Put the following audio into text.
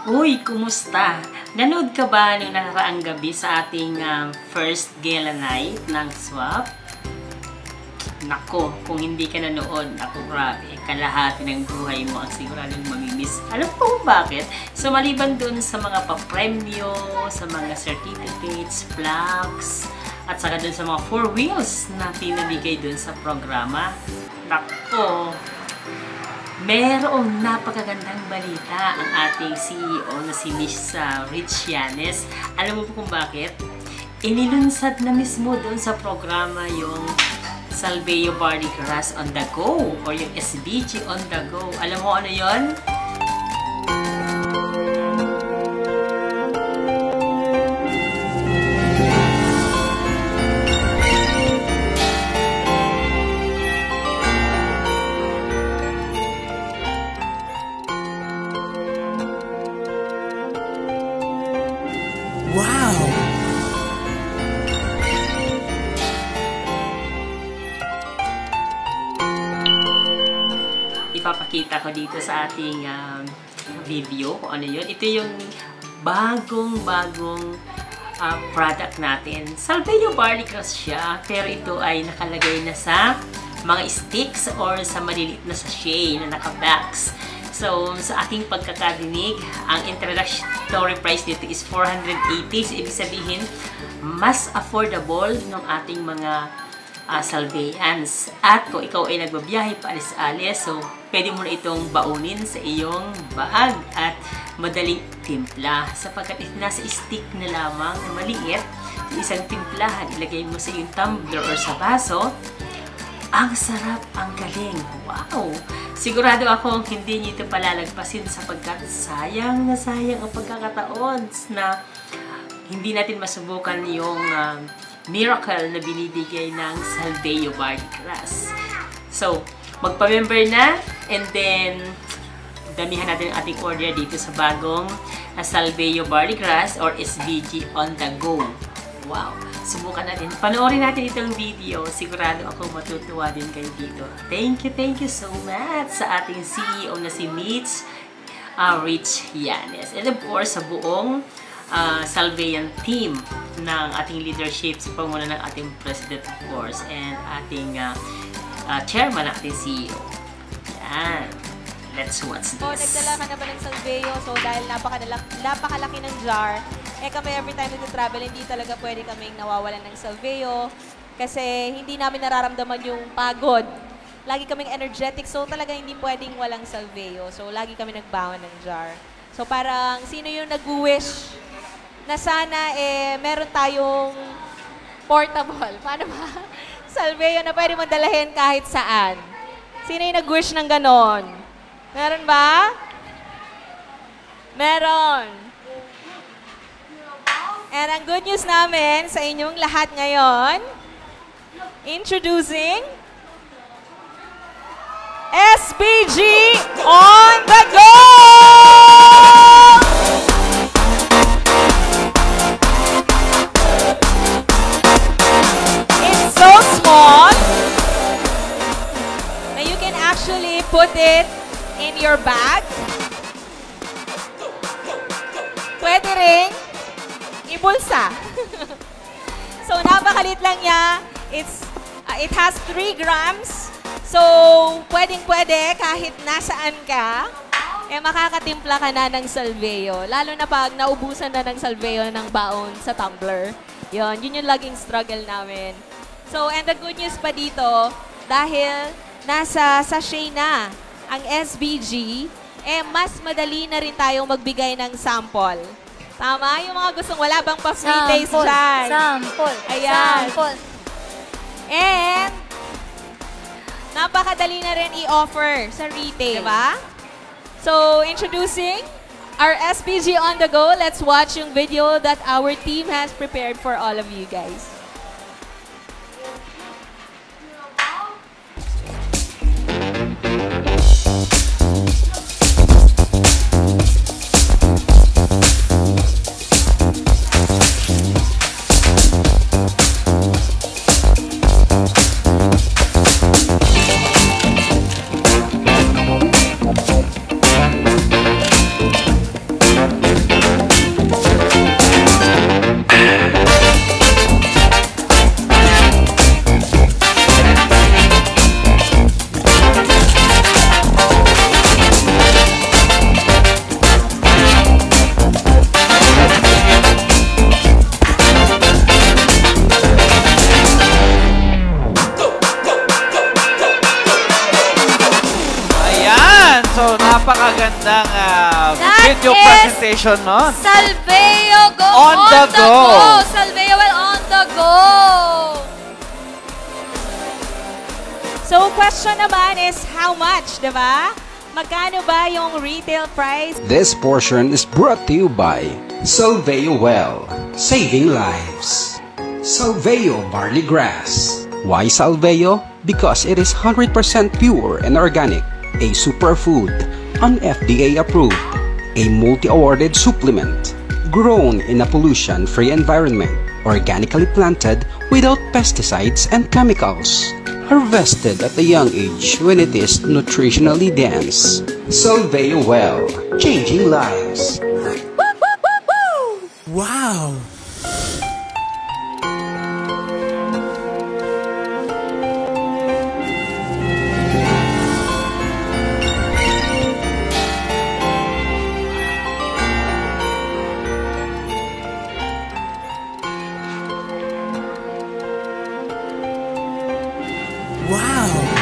Uy, kumusta? Nanood ka ba nung nakaraang gabi sa ating first gala night ng SWAP? Nako, kung hindi ka nanood, ako grabe, kalahati ng buhay mo ang siguradong mamimiss. Alam ko kung bakit? So, maliban dun sa mga papremyo, sa mga certificates, plaques, at saka dun sa mga 4 wheels na pinamigay dun sa programa, nako, merong napakagandang balita ang ating CEO na si Miss Rich Llanes. Alam mo po kung bakit? Inilunsad na mismo doon sa programa yung Salveo Barley Grass on the Go or yung SBG on the Go. Alam mo ano yon? Wow! Ipapakita ko dito sa ating video kung ano yun. Ito yung bagong product natin. Salveo Barley Grass siya, pero ito ay nakalagay na sa mga sticks or sa maliliit na sachet na naka-box. So, sa aking pagkakadinig, ang introductory price dito is 480. So, ibig sabihin, mas affordable ng ating mga Salveans. At kung ikaw ay nagbabiyahe paalis-alis, so, pwede mo na itong baunin sa iyong bag at madaling timpla. Sapagkat nasa stick na lamang na maliit, isang timplahan, ilagay mo sa iyong tumbler or sa baso. Ang sarap, ang galing. Wow! Sigurado akong hindi niyo ito palalagpasin sapagkat sayang na sayang ang pagkakataon na hindi natin masubukan yung miracle na binibigay ng Salveo Barley Grass. So, magpa-member na and then damihan natin ang ating order dito sa bagong Salveo Barley Grass or SBG on the Go. Wow! Subukan natin. Panoorin natin itong video. Sigurado ako matutuwa din kayo dito. Thank you so much sa ating CEO na si Miss Rich Llanes. And of course, sa buong Salvean team ng ating leadership sa pamumuno ng ating President of course and ating chairman ng ating CEO. Yan. Let's watch this. So, nagdala ka na ba ng Salveo? So, dahil napakalaki ng jar, kami every time nag-travel, hindi talaga pwede kaming nawawalan ng Salveo kasi hindi namin nararamdaman yung pagod. Lagi kaming energetic, so talaga hindi pwedeng walang Salveo. So, lagi kami nagbawan ng jar. So, parang sino yung nag-wish na sana meron tayong portable. Paano ba? Salveo na pwede mong dalahin kahit saan. Sino yung nag-wish ng ganon? Meron ba? Meron. And ang good news namin sa inyong lahat ngayon, introducing SBG on the Go! It's so small that you can actually put it in your bag. Pwede rin ibulsa. So, napakalit lang niya. It has 3 grams. So, pwedeng-pwede kahit nasaan ka, makakatimpla ka na ng Salveo. Lalo na pag naubusan na ng Salveo ng baon sa tumbler. Yun yung laging struggle namin. So, and the good news pa dito, dahil nasa sachet na ang SBG, mas madali na rin tayong magbigay ng sample. Tama? Yung mga gustong wala bang pa-free taste dyan? Sample. Ayan. Sample. And, napakadali na rin i-offer sa retail. Diba? So, introducing our SBG on the Go. Let's watch yung video that our team has prepared for all of you guys. napakagandang That video is presentation nun. Salveo On the go. Salveo well on the go. So, question naman is how much, di ba? Magkano ba yung retail price? This portion is brought to you by Salveo Well, saving lives. Salveo Barley Grass. Why Salveo? Because it is 100% pure and organic, a superfood, an FDA approved, a multi-awarded supplement, grown in a pollution-free environment, organically planted without pesticides and chemicals, harvested at a young age when it is nutritionally dense. Salveo Well, changing lives. Wow! Wow!